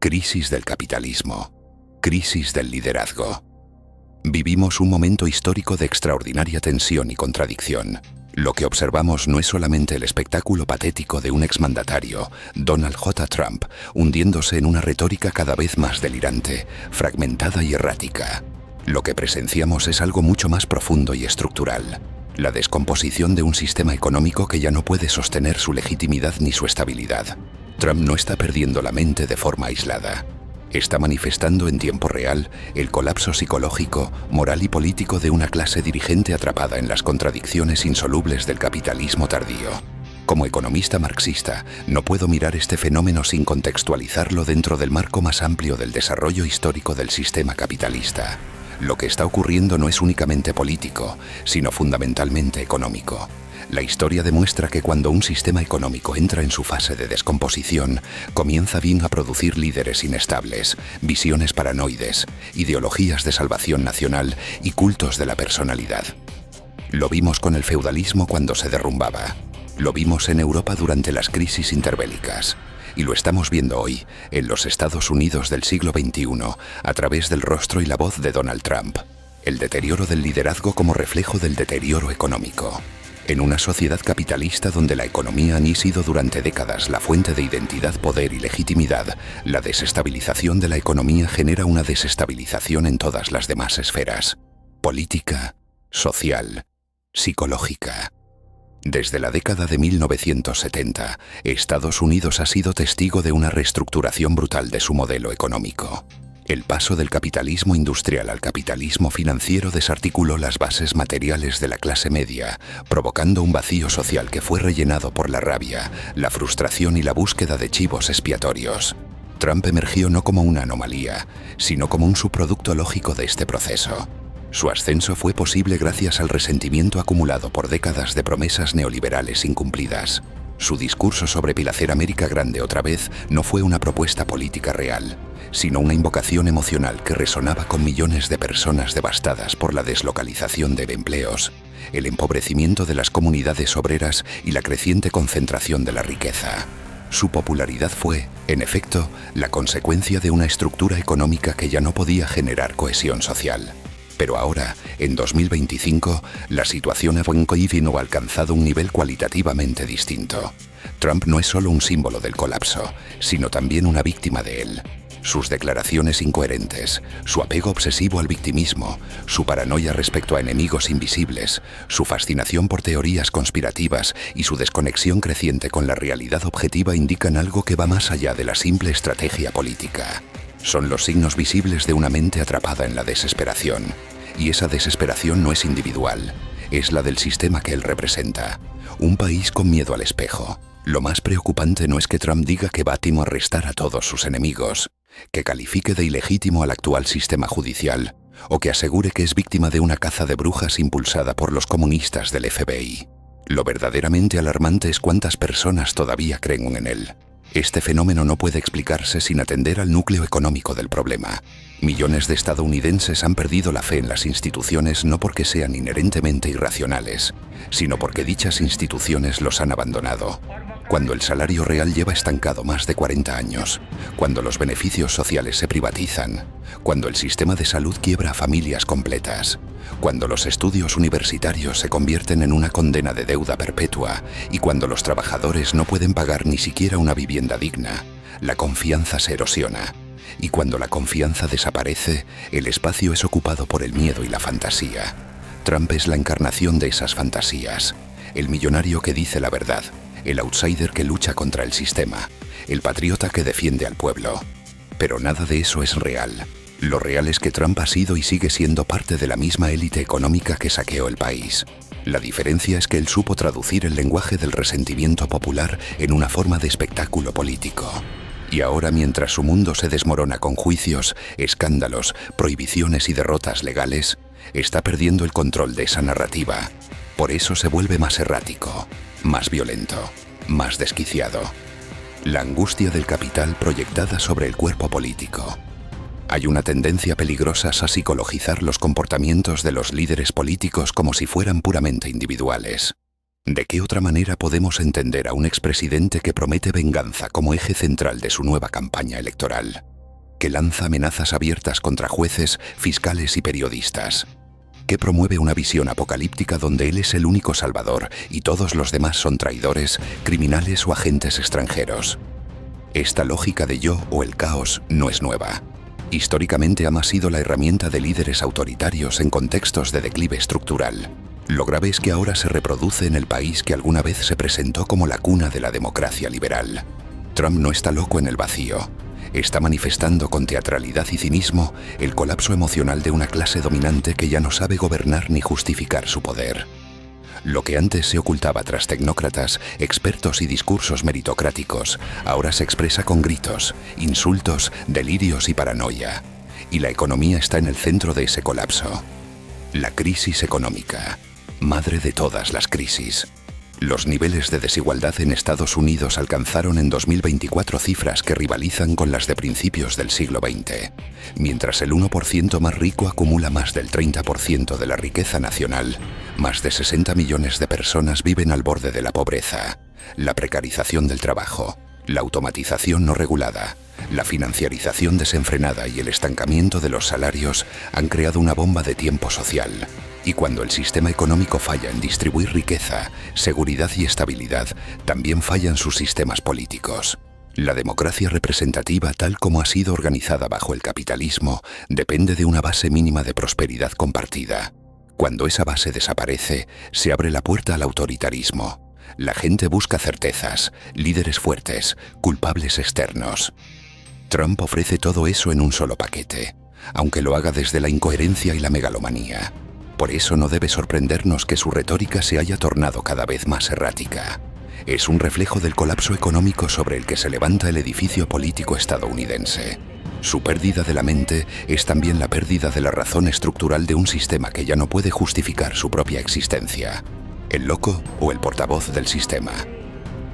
Crisis del capitalismo. Crisis del liderazgo. Vivimos un momento histórico de extraordinaria tensión y contradicción. Lo que observamos no es solamente el espectáculo patético de un exmandatario, Donald J. Trump, hundiéndose en una retórica cada vez más delirante, fragmentada y errática. Lo que presenciamos es algo mucho más profundo y estructural. La descomposición de un sistema económico que ya no puede sostener su legitimidad ni su estabilidad. Trump no está perdiendo la mente de forma aislada. Está manifestando en tiempo real el colapso psicológico, moral y político de una clase dirigente atrapada en las contradicciones insolubles del capitalismo tardío. Como economista marxista, no puedo mirar este fenómeno sin contextualizarlo dentro del marco más amplio del desarrollo histórico del sistema capitalista. Lo que está ocurriendo no es únicamente político, sino fundamentalmente económico. La historia demuestra que cuando un sistema económico entra en su fase de descomposición, comienza bien a producir líderes inestables, visiones paranoides, ideologías de salvación nacional y cultos de la personalidad. Lo vimos con el feudalismo cuando se derrumbaba. Lo vimos en Europa durante las crisis interbélicas. Y lo estamos viendo hoy, en los Estados Unidos del siglo XXI, a través del rostro y la voz de Donald Trump. El deterioro del liderazgo como reflejo del deterioro económico. En una sociedad capitalista donde la economía ha sido durante décadas la fuente de identidad, poder y legitimidad, la desestabilización de la economía genera una desestabilización en todas las demás esferas: política, social, psicológica. Desde la década de 1970, Estados Unidos ha sido testigo de una reestructuración brutal de su modelo económico. El paso del capitalismo industrial al capitalismo financiero desarticuló las bases materiales de la clase media, provocando un vacío social que fue rellenado por la rabia, la frustración y la búsqueda de chivos expiatorios. Trump emergió no como una anomalía, sino como un subproducto lógico de este proceso. Su ascenso fue posible gracias al resentimiento acumulado por décadas de promesas neoliberales incumplidas. Su discurso sobre Pilacer América Grande otra vez no fue una propuesta política real, sino una invocación emocional que resonaba con millones de personas devastadas por la deslocalización de empleos, el empobrecimiento de las comunidades obreras y la creciente concentración de la riqueza. Su popularidad fue, en efecto, la consecuencia de una estructura económica que ya no podía generar cohesión social. Pero ahora, en 2025, la situación ha alcanzado un nivel cualitativamente distinto. Trump no es solo un símbolo del colapso, sino también una víctima de él. Sus declaraciones incoherentes, su apego obsesivo al victimismo, su paranoia respecto a enemigos invisibles, su fascinación por teorías conspirativas y su desconexión creciente con la realidad objetiva indican algo que va más allá de la simple estrategia política. Son los signos visibles de una mente atrapada en la desesperación. Y esa desesperación no es individual, es la del sistema que él representa. Un país con miedo al espejo. Lo más preocupante no es que Trump diga que va a arrestar a todos sus enemigos, que califique de ilegítimo al actual sistema judicial, o que asegure que es víctima de una caza de brujas impulsada por los comunistas del FBI. Lo verdaderamente alarmante es cuántas personas todavía creen en él. Este fenómeno no puede explicarse sin atender al núcleo económico del problema. Millones de estadounidenses han perdido la fe en las instituciones no porque sean inherentemente irracionales, sino porque dichas instituciones los han abandonado. Cuando el salario real lleva estancado más de 40 años, cuando los beneficios sociales se privatizan, cuando el sistema de salud quiebra a familias completas, cuando los estudios universitarios se convierten en una condena de deuda perpetua y cuando los trabajadores no pueden pagar ni siquiera una vivienda digna, la confianza se erosiona. Y cuando la confianza desaparece, el espacio es ocupado por el miedo y la fantasía. Trump es la encarnación de esas fantasías, el millonario que dice la verdad, el outsider que lucha contra el sistema, el patriota que defiende al pueblo. Pero nada de eso es real. Lo real es que Trump ha sido y sigue siendo parte de la misma élite económica que saqueó el país. La diferencia es que él supo traducir el lenguaje del resentimiento popular en una forma de espectáculo político. Y ahora, mientras su mundo se desmorona con juicios, escándalos, prohibiciones y derrotas legales, está perdiendo el control de esa narrativa. Por eso se vuelve más errático, más violento, más desquiciado. La angustia del capital proyectada sobre el cuerpo político. Hay una tendencia peligrosa a psicologizar los comportamientos de los líderes políticos como si fueran puramente individuales. ¿De qué otra manera podemos entender a un expresidente que promete venganza como eje central de su nueva campaña electoral? que lanza amenazas abiertas contra jueces, fiscales y periodistas, que promueve una visión apocalíptica donde él es el único salvador y todos los demás son traidores, criminales o agentes extranjeros. Esta lógica de yo o el caos no es nueva. Históricamente ha sido la herramienta de líderes autoritarios en contextos de declive estructural. Lo grave es que ahora se reproduce en el país que alguna vez se presentó como la cuna de la democracia liberal. Trump no está loco en el vacío. Está manifestando con teatralidad y cinismo el colapso emocional de una clase dominante que ya no sabe gobernar ni justificar su poder. Lo que antes se ocultaba tras tecnócratas, expertos y discursos meritocráticos, ahora se expresa con gritos, insultos, delirios y paranoia. Y la economía está en el centro de ese colapso. La crisis económica, madre de todas las crisis. Los niveles de desigualdad en Estados Unidos alcanzaron en 2024 cifras que rivalizan con las de principios del siglo XX, mientras el 1% más rico acumula más del 30% de la riqueza nacional. Más de 60 millones de personas viven al borde de la pobreza, la precarización del trabajo, la automatización no regulada, la financiarización desenfrenada y el estancamiento de los salarios han creado una bomba de tiempo social. Y cuando el sistema económico falla en distribuir riqueza, seguridad y estabilidad, también fallan sus sistemas políticos. La democracia representativa, tal como ha sido organizada bajo el capitalismo, depende de una base mínima de prosperidad compartida. Cuando esa base desaparece, se abre la puerta al autoritarismo. La gente busca certezas, líderes fuertes, culpables externos. Trump ofrece todo eso en un solo paquete, aunque lo haga desde la incoherencia y la megalomanía. Por eso no debe sorprendernos que su retórica se haya tornado cada vez más errática. Es un reflejo del colapso económico sobre el que se levanta el edificio político estadounidense. Su pérdida de la mente es también la pérdida de la razón estructural de un sistema que ya no puede justificar su propia existencia. El loco o el portavoz del sistema.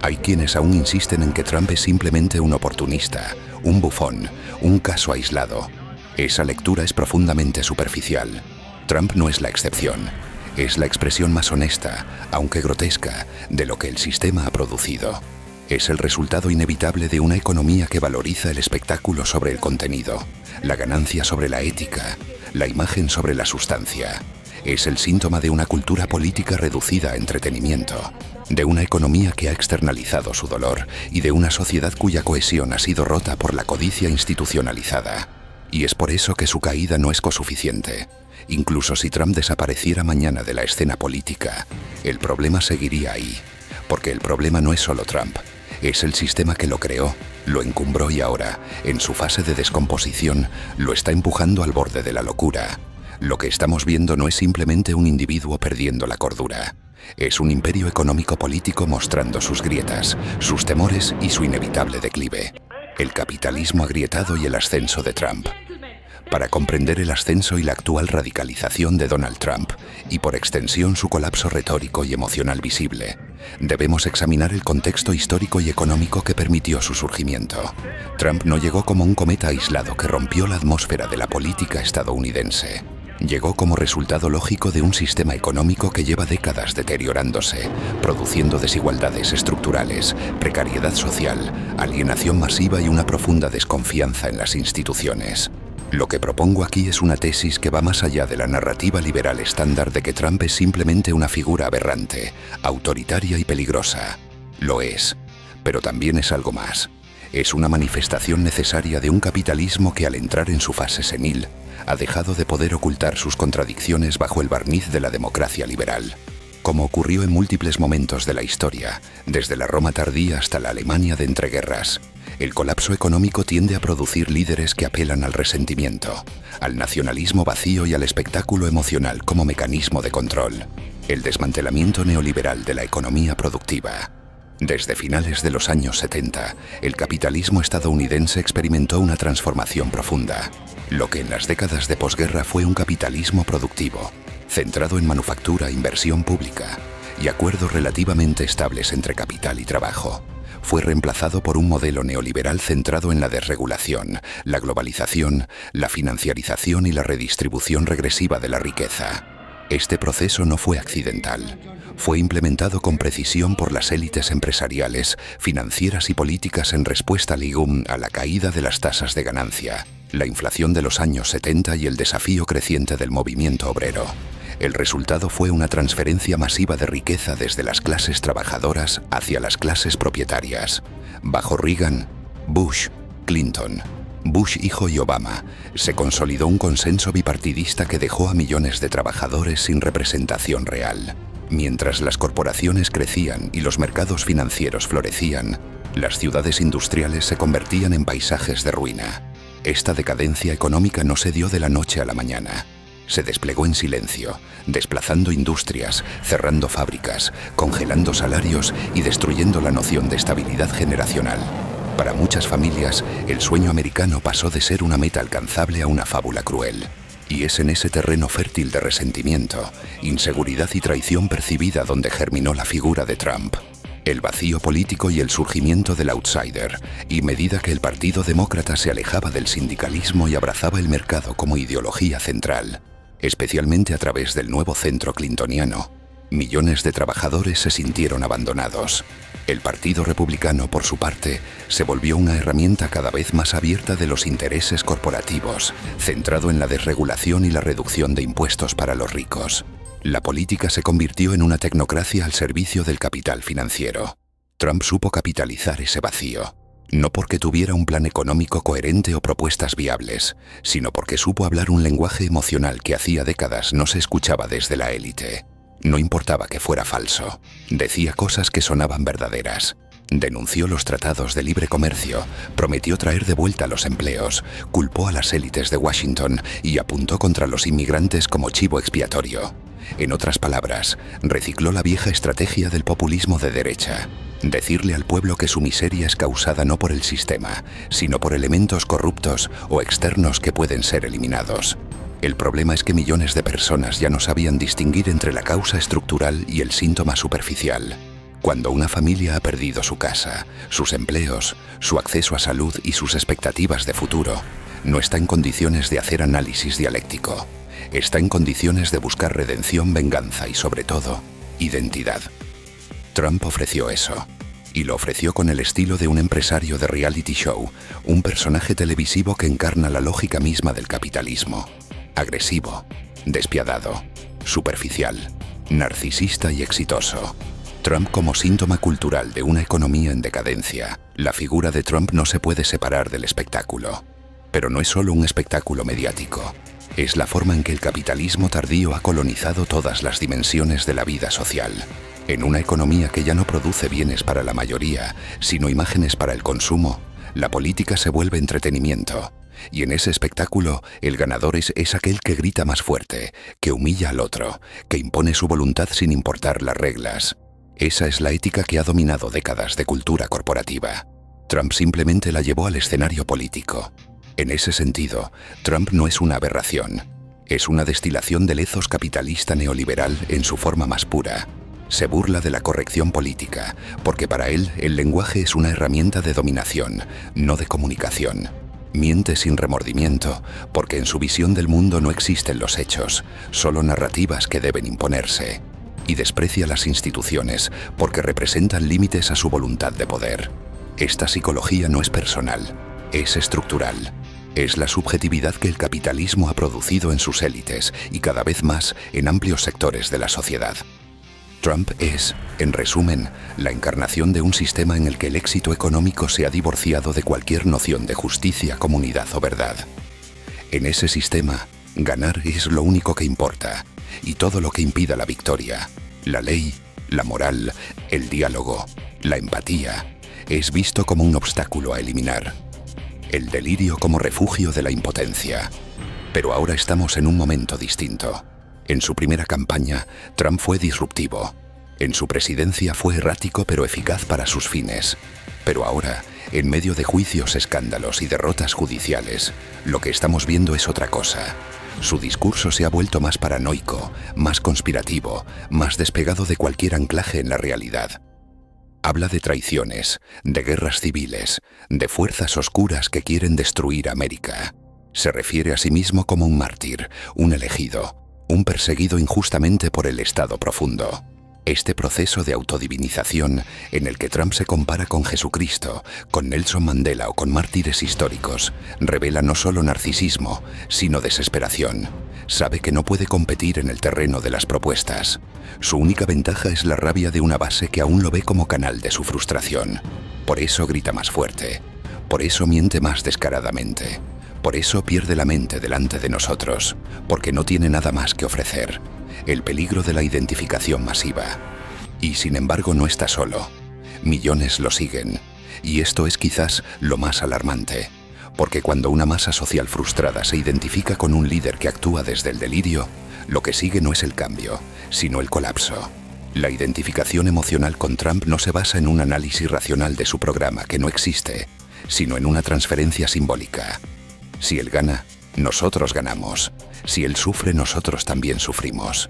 Hay quienes aún insisten en que Trump es simplemente un oportunista, un bufón, un caso aislado. Esa lectura es profundamente superficial. Trump no es la excepción. Es la expresión más honesta, aunque grotesca, de lo que el sistema ha producido. Es el resultado inevitable de una economía que valoriza el espectáculo sobre el contenido, la ganancia sobre la ética, la imagen sobre la sustancia. Es el síntoma de una cultura política reducida a entretenimiento, de una economía que ha externalizado su dolor y de una sociedad cuya cohesión ha sido rota por la codicia institucionalizada. Y es por eso que su caída no es suficiente. Incluso si Trump desapareciera mañana de la escena política, el problema seguiría ahí. Porque el problema no es solo Trump, es el sistema que lo creó, lo encumbró y ahora, en su fase de descomposición, lo está empujando al borde de la locura. Lo que estamos viendo no es simplemente un individuo perdiendo la cordura. Es un imperio económico-político mostrando sus grietas, sus temores y su inevitable declive. El capitalismo agrietado y el ascenso de Trump. Para comprender el ascenso y la actual radicalización de Donald Trump, y por extensión su colapso retórico y emocional visible, debemos examinar el contexto histórico y económico que permitió su surgimiento. Trump no llegó como un cometa aislado que rompió la atmósfera de la política estadounidense. Llegó como resultado lógico de un sistema económico que lleva décadas deteriorándose, produciendo desigualdades estructurales, precariedad social, alienación masiva y una profunda desconfianza en las instituciones. Lo que propongo aquí es una tesis que va más allá de la narrativa liberal estándar de que Trump es simplemente una figura aberrante, autoritaria y peligrosa. Lo es, pero también es algo más. Es una manifestación necesaria de un capitalismo que al entrar en su fase senil, ha dejado de poder ocultar sus contradicciones bajo el barniz de la democracia liberal. Como ocurrió en múltiples momentos de la historia, desde la Roma tardía hasta la Alemania de entreguerras, el colapso económico tiende a producir líderes que apelan al resentimiento, al nacionalismo vacío y al espectáculo emocional como mecanismo de control. El desmantelamiento neoliberal de la economía productiva. Desde finales de los años 70, el capitalismo estadounidense experimentó una transformación profunda, lo que en las décadas de posguerra fue un capitalismo productivo, centrado en manufactura, inversión pública y acuerdos relativamente estables entre capital y trabajo. Fue reemplazado por un modelo neoliberal centrado en la desregulación, la globalización, la financiarización y la redistribución regresiva de la riqueza. Este proceso no fue accidental. Fue implementado con precisión por las élites empresariales, financieras y políticas en respuesta a la caída de las tasas de ganancia, la inflación de los años 70 y el desafío creciente del movimiento obrero. El resultado fue una transferencia masiva de riqueza desde las clases trabajadoras hacia las clases propietarias. Bajo Reagan, Bush, Clinton, Bush hijo y Obama, se consolidó un consenso bipartidista que dejó a millones de trabajadores sin representación real. Mientras las corporaciones crecían y los mercados financieros florecían, las ciudades industriales se convertían en paisajes de ruina. Esta decadencia económica no se dio de la noche a la mañana. Se desplegó en silencio, desplazando industrias, cerrando fábricas, congelando salarios y destruyendo la noción de estabilidad generacional. Para muchas familias, el sueño americano pasó de ser una meta alcanzable a una fábula cruel. Y es en ese terreno fértil de resentimiento, inseguridad y traición percibida donde germinó la figura de Trump. El vacío político y el surgimiento del outsider, y medida que el Partido Demócrata se alejaba del sindicalismo y abrazaba el mercado como ideología central, especialmente a través del nuevo centro clintoniano, millones de trabajadores se sintieron abandonados. El Partido Republicano, por su parte, se volvió una herramienta cada vez más abierta de los intereses corporativos, centrado en la desregulación y la reducción de impuestos para los ricos. La política se convirtió en una tecnocracia al servicio del capital financiero. Trump supo capitalizar ese vacío, no porque tuviera un plan económico coherente o propuestas viables, sino porque supo hablar un lenguaje emocional que hacía décadas no se escuchaba desde la élite. No importaba que fuera falso, decía cosas que sonaban verdaderas. Denunció los tratados de libre comercio, prometió traer de vuelta los empleos, culpó a las élites de Washington y apuntó contra los inmigrantes como chivo expiatorio. En otras palabras, recicló la vieja estrategia del populismo de derecha. Decirle al pueblo que su miseria es causada no por el sistema, sino por elementos corruptos o externos que pueden ser eliminados. El problema es que millones de personas ya no sabían distinguir entre la causa estructural y el síntoma superficial. Cuando una familia ha perdido su casa, sus empleos, su acceso a salud y sus expectativas de futuro, no está en condiciones de hacer análisis dialéctico. Está en condiciones de buscar redención, venganza y, sobre todo, identidad. Trump ofreció eso. Y lo ofreció con el estilo de un empresario de reality show, un personaje televisivo que encarna la lógica misma del capitalismo. Agresivo, despiadado, superficial, narcisista y exitoso. Trump como síntoma cultural de una economía en decadencia. La figura de Trump no se puede separar del espectáculo. Pero no es solo un espectáculo mediático. Es la forma en que el capitalismo tardío ha colonizado todas las dimensiones de la vida social. En una economía que ya no produce bienes para la mayoría, sino imágenes para el consumo, la política se vuelve entretenimiento. Y en ese espectáculo, el ganador es aquel que grita más fuerte, que humilla al otro, que impone su voluntad sin importar las reglas. Esa es la ética que ha dominado décadas de cultura corporativa. Trump simplemente la llevó al escenario político. En ese sentido, Trump no es una aberración. Es una destilación del ethos capitalista neoliberal en su forma más pura. Se burla de la corrección política, porque para él el lenguaje es una herramienta de dominación, no de comunicación. Miente sin remordimiento, porque en su visión del mundo no existen los hechos, solo narrativas que deben imponerse. Y desprecia las instituciones, porque representan límites a su voluntad de poder. Esta psicología no es personal, es estructural. Es la subjetividad que el capitalismo ha producido en sus élites y cada vez más en amplios sectores de la sociedad. Trump es, en resumen, la encarnación de un sistema en el que el éxito económico se ha divorciado de cualquier noción de justicia, comunidad o verdad. En ese sistema, ganar es lo único que importa, y todo lo que impida la victoria, la ley, la moral, el diálogo, la empatía, es visto como un obstáculo a eliminar. El delirio como refugio de la impotencia. Pero ahora estamos en un momento distinto. En su primera campaña, Trump fue disruptivo. En su presidencia fue errático pero eficaz para sus fines. Pero ahora, en medio de juicios, escándalos y derrotas judiciales, lo que estamos viendo es otra cosa. Su discurso se ha vuelto más paranoico, más conspirativo, más despegado de cualquier anclaje en la realidad. Habla de traiciones, de guerras civiles, de fuerzas oscuras que quieren destruir América. Se refiere a sí mismo como un mártir, un elegido, un perseguido injustamente por el Estado profundo. Este proceso de autodivinización, en el que Trump se compara con Jesucristo, con Nelson Mandela o con mártires históricos, revela no solo narcisismo, sino desesperación. Sabe que no puede competir en el terreno de las propuestas. Su única ventaja es la rabia de una base que aún lo ve como canal de su frustración. Por eso grita más fuerte. Por eso miente más descaradamente. Por eso pierde la mente delante de nosotros, porque no tiene nada más que ofrecer. El peligro de la identificación masiva. Y sin embargo no está solo. Millones lo siguen. Y esto es quizás lo más alarmante. Porque cuando una masa social frustrada se identifica con un líder que actúa desde el delirio, lo que sigue no es el cambio, sino el colapso. La identificación emocional con Trump no se basa en un análisis racional de su programa que no existe, sino en una transferencia simbólica. Si él gana, nosotros ganamos. Si él sufre, nosotros también sufrimos.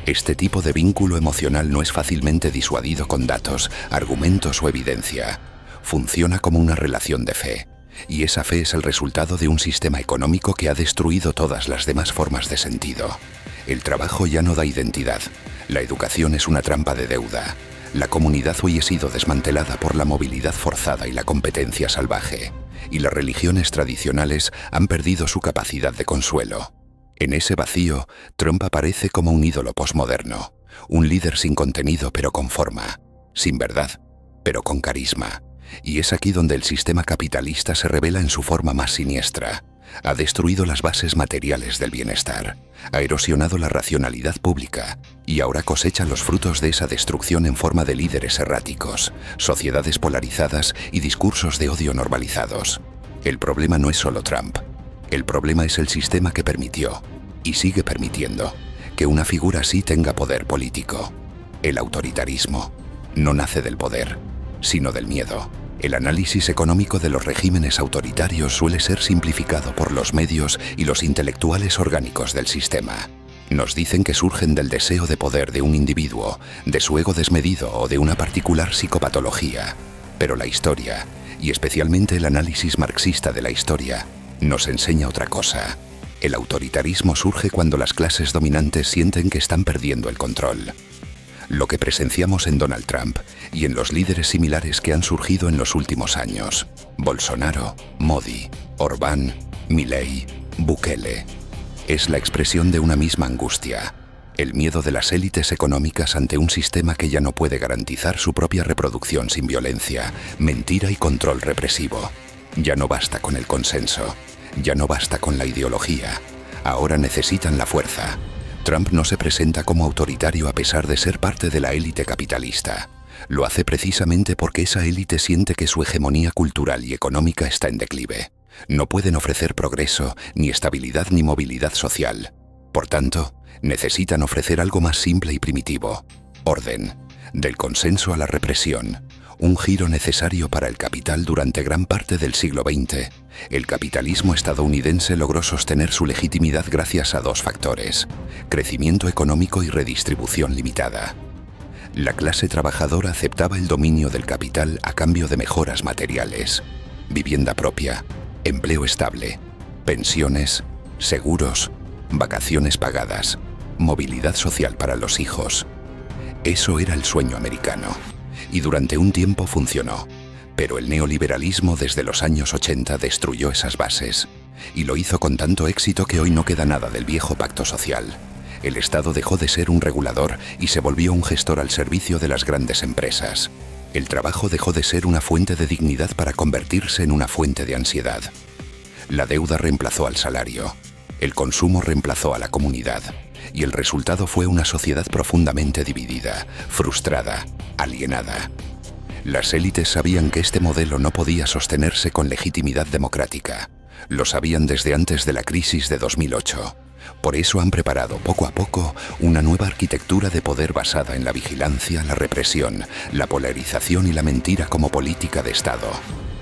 Este tipo de vínculo emocional no es fácilmente disuadido con datos, argumentos o evidencia. Funciona como una relación de fe. Y esa fe es el resultado de un sistema económico que ha destruido todas las demás formas de sentido. El trabajo ya no da identidad. La educación es una trampa de deuda. La comunidad hoy ha sido desmantelada por la movilidad forzada y la competencia salvaje. Y las religiones tradicionales han perdido su capacidad de consuelo. En ese vacío, Trump aparece como un ídolo posmoderno, un líder sin contenido pero con forma, sin verdad, pero con carisma. Y es aquí donde el sistema capitalista se revela en su forma más siniestra. Ha destruido las bases materiales del bienestar, ha erosionado la racionalidad pública y ahora cosecha los frutos de esa destrucción en forma de líderes erráticos, sociedades polarizadas y discursos de odio normalizados. El problema no es solo Trump. El problema es el sistema que permitió, y sigue permitiendo, que una figura así tenga poder político. El autoritarismo no nace del poder, sino del miedo. El análisis económico de los regímenes autoritarios suele ser simplificado por los medios y los intelectuales orgánicos del sistema. Nos dicen que surgen del deseo de poder de un individuo, de su ego desmedido o de una particular psicopatología. Pero la historia, y especialmente el análisis marxista de la historia, nos enseña otra cosa. El autoritarismo surge cuando las clases dominantes sienten que están perdiendo el control. Lo que presenciamos en Donald Trump y en los líderes similares que han surgido en los últimos años. Bolsonaro, Modi, Orbán, Milei, Bukele. Es la expresión de una misma angustia. El miedo de las élites económicas ante un sistema que ya no puede garantizar su propia reproducción sin violencia, mentira y control represivo. Ya no basta con el consenso. Ya no basta con la ideología. Ahora necesitan la fuerza. Trump no se presenta como autoritario a pesar de ser parte de la élite capitalista. Lo hace precisamente porque esa élite siente que su hegemonía cultural y económica está en declive. No pueden ofrecer progreso, ni estabilidad ni movilidad social. Por tanto, necesitan ofrecer algo más simple y primitivo. Orden. Del consenso a la represión. Un giro necesario para el capital durante gran parte del siglo XX. El capitalismo estadounidense logró sostener su legitimidad gracias a dos factores: crecimiento económico y redistribución limitada. La clase trabajadora aceptaba el dominio del capital a cambio de mejoras materiales: vivienda propia, empleo estable, pensiones, seguros, vacaciones pagadas, movilidad social para los hijos. Eso era el sueño americano. Y durante un tiempo funcionó. Pero el neoliberalismo desde los años 80 destruyó esas bases. Y lo hizo con tanto éxito que hoy no queda nada del viejo pacto social. El Estado dejó de ser un regulador y se volvió un gestor al servicio de las grandes empresas. El trabajo dejó de ser una fuente de dignidad para convertirse en una fuente de ansiedad. La deuda reemplazó al salario. El consumo reemplazó a la comunidad. Y el resultado fue una sociedad profundamente dividida, frustrada, alienada. Las élites sabían que este modelo no podía sostenerse con legitimidad democrática. Lo sabían desde antes de la crisis de 2008. Por eso han preparado poco a poco una nueva arquitectura de poder basada en la vigilancia, la represión, la polarización y la mentira como política de Estado.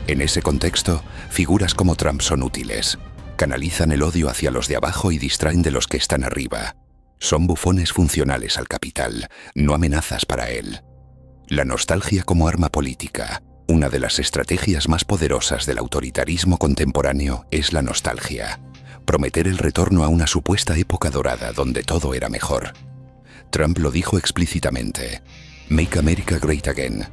En ese contexto, figuras como Trump son útiles. Canalizan el odio hacia los de abajo y distraen de los que están arriba. Son bufones funcionales al capital, no amenazas para él. La nostalgia como arma política. Una de las estrategias más poderosas del autoritarismo contemporáneo es la nostalgia. prometer el retorno a una supuesta época dorada donde todo era mejor. Trump lo dijo explícitamente: Make America Great Again,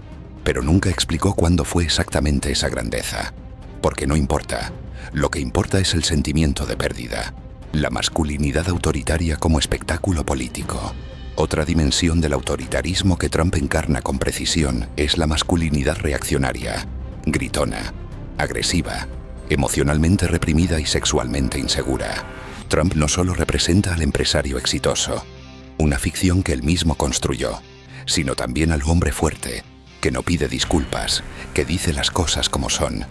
pero nunca explicó cuándo fue exactamente esa grandeza. Porque no importa. Lo que importa es el sentimiento de pérdida, la masculinidad autoritaria como espectáculo político. Otra dimensión del autoritarismo que Trump encarna con precisión es la masculinidad reaccionaria, gritona, agresiva, emocionalmente reprimida y sexualmente insegura. Trump no solo representa al empresario exitoso, una ficción que él mismo construyó, sino también al hombre fuerte, que no pide disculpas, que dice las cosas como son,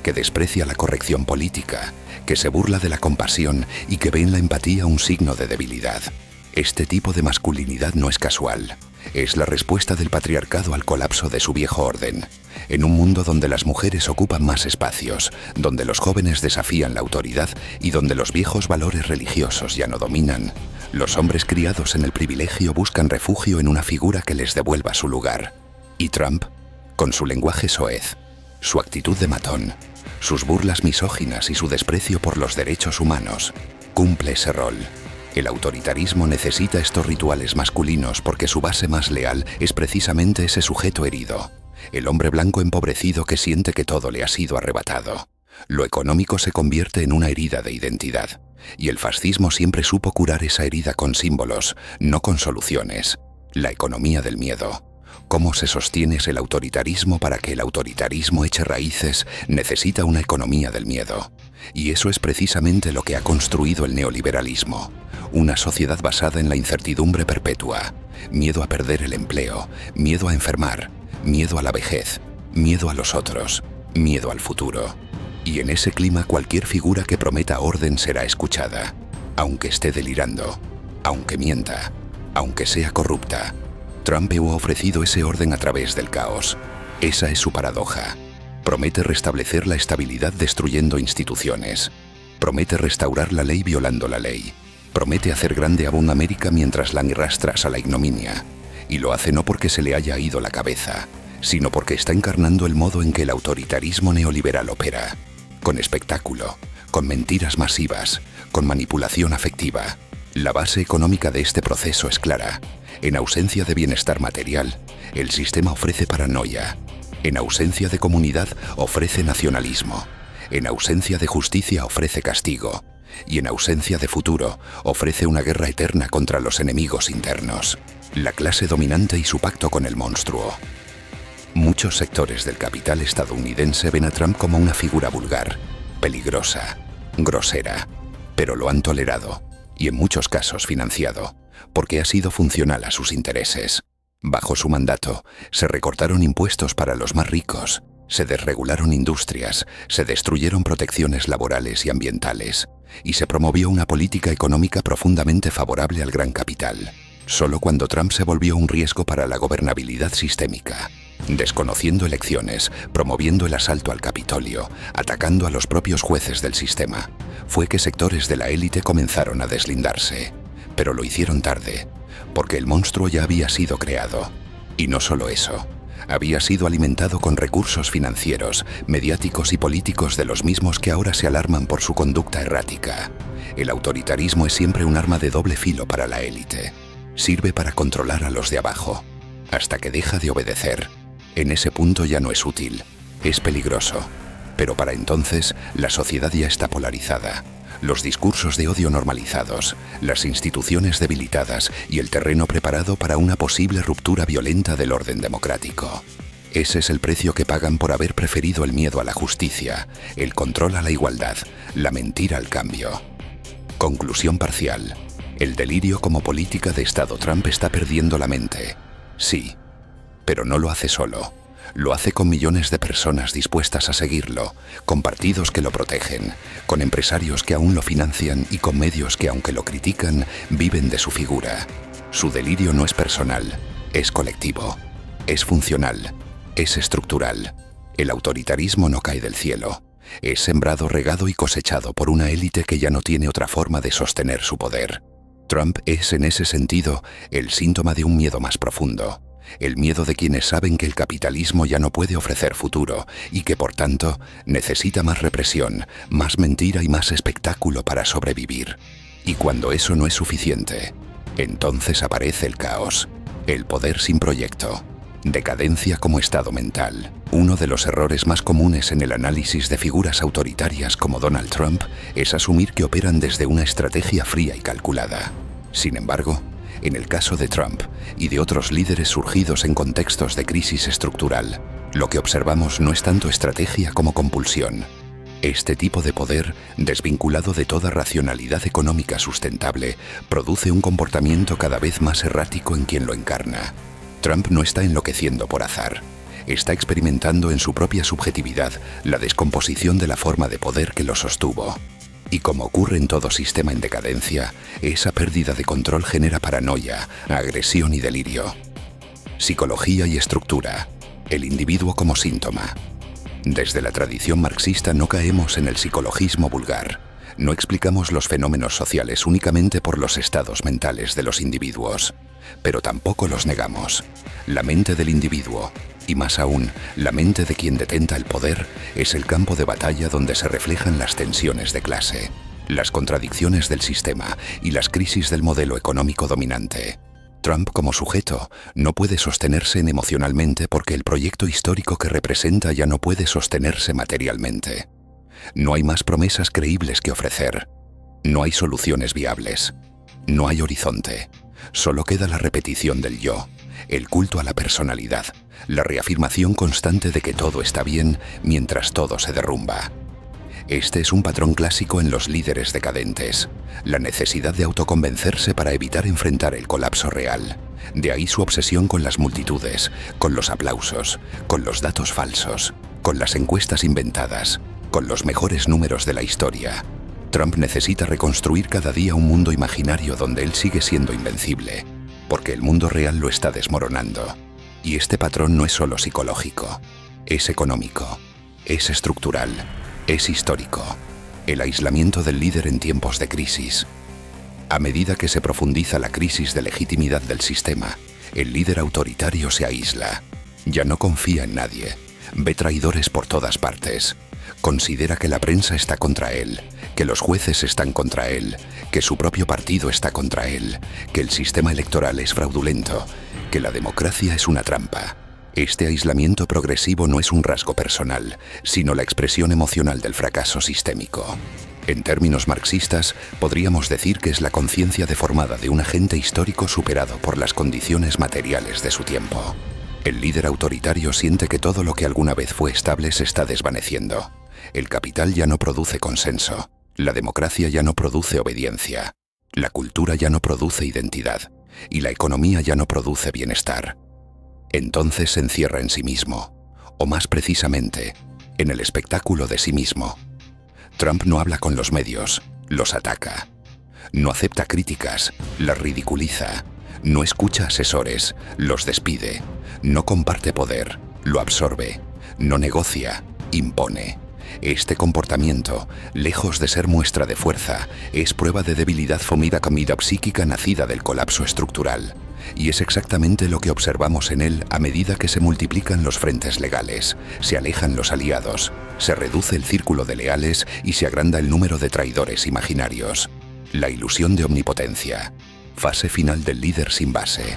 que desprecia la corrección política, que se burla de la compasión y que ve en la empatía un signo de debilidad. Este tipo de masculinidad no es casual. Es la respuesta del patriarcado al colapso de su viejo orden. En un mundo donde las mujeres ocupan más espacios, donde los jóvenes desafían la autoridad y donde los viejos valores religiosos ya no dominan, los hombres criados en el privilegio buscan refugio en una figura que les devuelva su lugar. Y Trump, con su lenguaje soez, su actitud de matón, sus burlas misóginas y su desprecio por los derechos humanos, cumple ese rol. El autoritarismo necesita estos rituales masculinos porque su base más leal es precisamente ese sujeto herido, el hombre blanco empobrecido que siente que todo le ha sido arrebatado. Lo económico se convierte en una herida de identidad, y el fascismo siempre supo curar esa herida con símbolos, no con soluciones. La economía del miedo. ¿Cómo se sostiene el autoritarismo? Para que el autoritarismo eche raíces, necesita una economía del miedo. Y eso es precisamente lo que ha construido el neoliberalismo. Una sociedad basada en la incertidumbre perpetua. Miedo a perder el empleo, miedo a enfermar, miedo a la vejez, miedo a los otros, miedo al futuro. Y en ese clima cualquier figura que prometa orden será escuchada, aunque esté delirando, aunque mienta, aunque sea corrupta. Trump ha ofrecido ese orden a través del caos. Esa es su paradoja. Promete restablecer la estabilidad destruyendo instituciones. Promete restaurar la ley violando la ley. Promete hacer grande a una América mientras la arrastras a la ignominia. Y lo hace no porque se le haya ido la cabeza, sino porque está encarnando el modo en que el autoritarismo neoliberal opera. Con espectáculo, con mentiras masivas, con manipulación afectiva. La base económica de este proceso es clara. En ausencia de bienestar material, el sistema ofrece paranoia. En ausencia de comunidad, ofrece nacionalismo. En ausencia de justicia, ofrece castigo. Y en ausencia de futuro, ofrece una guerra eterna contra los enemigos internos. La clase dominante y su pacto con el monstruo. Muchos sectores del capital estadounidense ven a Trump como una figura vulgar, peligrosa, grosera, pero lo han tolerado, y en muchos casos financiado, porque ha sido funcional a sus intereses. Bajo su mandato, se recortaron impuestos para los más ricos, se desregularon industrias, se destruyeron protecciones laborales y ambientales, y se promovió una política económica profundamente favorable al gran capital. Solo cuando Trump se volvió un riesgo para la gobernabilidad sistémica, desconociendo elecciones, promoviendo el asalto al Capitolio, atacando a los propios jueces del sistema, fue que sectores de la élite comenzaron a deslindarse. Pero lo hicieron tarde, porque el monstruo ya había sido creado. Y no solo eso, había sido alimentado con recursos financieros, mediáticos y políticos de los mismos que ahora se alarman por su conducta errática. El autoritarismo es siempre un arma de doble filo para la élite. Sirve para controlar a los de abajo, hasta que deja de obedecer. En ese punto ya no es útil, es peligroso. Pero para entonces, la sociedad ya está polarizada. Los discursos de odio normalizados, las instituciones debilitadas y el terreno preparado para una posible ruptura violenta del orden democrático. Ese es el precio que pagan por haber preferido el miedo a la justicia, el control a la igualdad, la mentira al cambio. Conclusión parcial. El delirio como política de Estado. Trump está perdiendo la mente. Sí, pero no lo hace solo. Lo hace con millones de personas dispuestas a seguirlo, con partidos que lo protegen, con empresarios que aún lo financian y con medios que, aunque lo critican, viven de su figura. Su delirio no es personal, es colectivo, es funcional, es estructural. El autoritarismo no cae del cielo. Es sembrado, regado y cosechado por una élite que ya no tiene otra forma de sostener su poder. Trump es, en ese sentido, el síntoma de un miedo más profundo. el miedo de quienes saben que el capitalismo ya no puede ofrecer futuro y que, por tanto, necesita más represión, más mentira y más espectáculo para sobrevivir. Y cuando eso no es suficiente, entonces aparece el caos, el poder sin proyecto, decadencia como estado mental. Uno de los errores más comunes en el análisis de figuras autoritarias como Donald Trump es asumir que operan desde una estrategia fría y calculada. Sin embargo, en el caso de Trump y de otros líderes surgidos en contextos de crisis estructural, lo que observamos no es tanto estrategia como compulsión. Este tipo de poder, desvinculado de toda racionalidad económica sustentable, produce un comportamiento cada vez más errático en quien lo encarna. Trump no está enloqueciendo por azar. Está experimentando en su propia subjetividad la descomposición de la forma de poder que lo sostuvo. Y como ocurre en todo sistema en decadencia, esa pérdida de control genera paranoia, agresión y delirio. Psicología y estructura. El individuo como síntoma. Desde la tradición marxista no caemos en el psicologismo vulgar. No explicamos los fenómenos sociales únicamente por los estados mentales de los individuos, pero tampoco los negamos. La mente del individuo, y más aún, la mente de quien detenta el poder, es el campo de batalla donde se reflejan las tensiones de clase, las contradicciones del sistema y las crisis del modelo económico dominante. Trump como sujeto no puede sostenerse emocionalmente porque el proyecto histórico que representa ya no puede sostenerse materialmente. No hay más promesas creíbles que ofrecer. No hay soluciones viables. No hay horizonte. Solo queda la repetición del yo, el culto a la personalidad, la reafirmación constante de que todo está bien mientras todo se derrumba. Este es un patrón clásico en los líderes decadentes, la necesidad de autoconvencerse para evitar enfrentar el colapso real. De ahí su obsesión con las multitudes, con los aplausos, con los datos falsos, con las encuestas inventadas, con los mejores números de la historia. Trump necesita reconstruir cada día un mundo imaginario donde él sigue siendo invencible, porque el mundo real lo está desmoronando. Y este patrón no es solo psicológico, es económico, es estructural. Es histórico, el aislamiento del líder en tiempos de crisis. A medida que se profundiza la crisis de legitimidad del sistema, el líder autoritario se aísla. Ya no confía en nadie, ve traidores por todas partes. Considera que la prensa está contra él, que los jueces están contra él, que su propio partido está contra él, que el sistema electoral es fraudulento, que la democracia es una trampa. Este aislamiento progresivo no es un rasgo personal, sino la expresión emocional del fracaso sistémico. En términos marxistas, podríamos decir que es la conciencia deformada de un agente histórico superado por las condiciones materiales de su tiempo. El líder autoritario siente que todo lo que alguna vez fue estable se está desvaneciendo. El capital ya no produce consenso, la democracia ya no produce obediencia, la cultura ya no produce identidad, y la economía ya no produce bienestar. Entonces se encierra en sí mismo, o más precisamente, en el espectáculo de sí mismo. Trump no habla con los medios, los ataca. No acepta críticas, las ridiculiza. No escucha asesores, los despide. No comparte poder, lo absorbe. No negocia, impone. Este comportamiento, lejos de ser muestra de fuerza, es prueba de debilidad comida psíquica nacida del colapso estructural. Y es exactamente lo que observamos en él a medida que se multiplican los frentes legales, se alejan los aliados, se reduce el círculo de leales y se agranda el número de traidores imaginarios. La ilusión de omnipotencia. Fase final del líder sin base.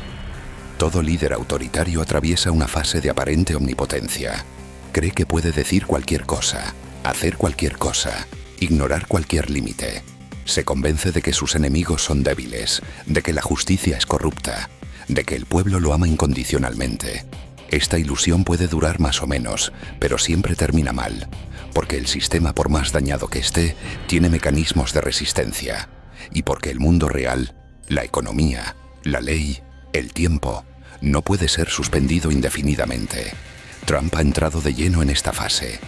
Todo líder autoritario atraviesa una fase de aparente omnipotencia. Cree que puede decir cualquier cosa, hacer cualquier cosa, ignorar cualquier límite. Se convence de que sus enemigos son débiles, de que la justicia es corrupta, de que el pueblo lo ama incondicionalmente. Esta ilusión puede durar más o menos, pero siempre termina mal, porque el sistema, por más dañado que esté, tiene mecanismos de resistencia, y porque el mundo real, la economía, la ley, el tiempo, no puede ser suspendido indefinidamente. Trump ha entrado de lleno en esta fase.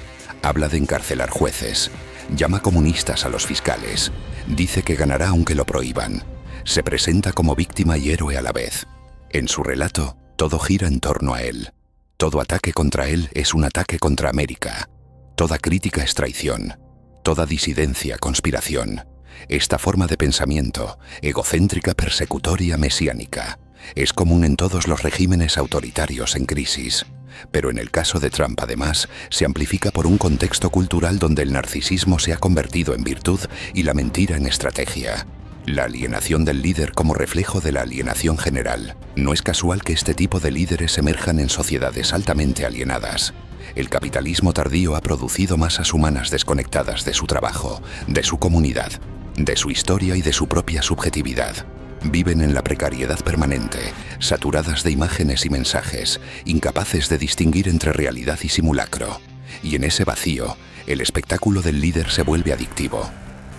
Habla de encarcelar jueces, llama comunistas a los fiscales, dice que ganará aunque lo prohíban. Se presenta como víctima y héroe a la vez. En su relato, todo gira en torno a él. Todo ataque contra él es un ataque contra América. Toda crítica es traición. Toda disidencia, conspiración. Esta forma de pensamiento, egocéntrica, persecutoria, mesiánica, Es común en todos los regímenes autoritarios en crisis. Pero en el caso de Trump, además, se amplifica por un contexto cultural donde el narcisismo se ha convertido en virtud y la mentira en estrategia. La alienación del líder como reflejo de la alienación general. No es casual que este tipo de líderes emerjan en sociedades altamente alienadas. El capitalismo tardío ha producido masas humanas desconectadas de su trabajo, de su comunidad, de su historia y de su propia subjetividad. Viven en la precariedad permanente, saturadas de imágenes y mensajes, incapaces de distinguir entre realidad y simulacro. Y en ese vacío, el espectáculo del líder se vuelve adictivo.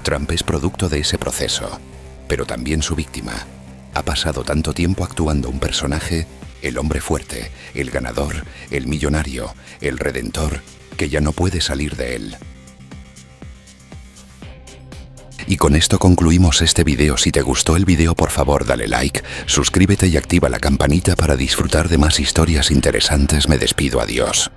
Trump es producto de ese proceso, pero también su víctima. Ha pasado tanto tiempo actuando un personaje, el hombre fuerte, el ganador, el millonario, el redentor, que ya no puede salir de él. Y con esto concluimos este video. Si te gustó el video, por favor dale like, suscríbete y activa la campanita para disfrutar de más historias interesantes. Me despido, adiós.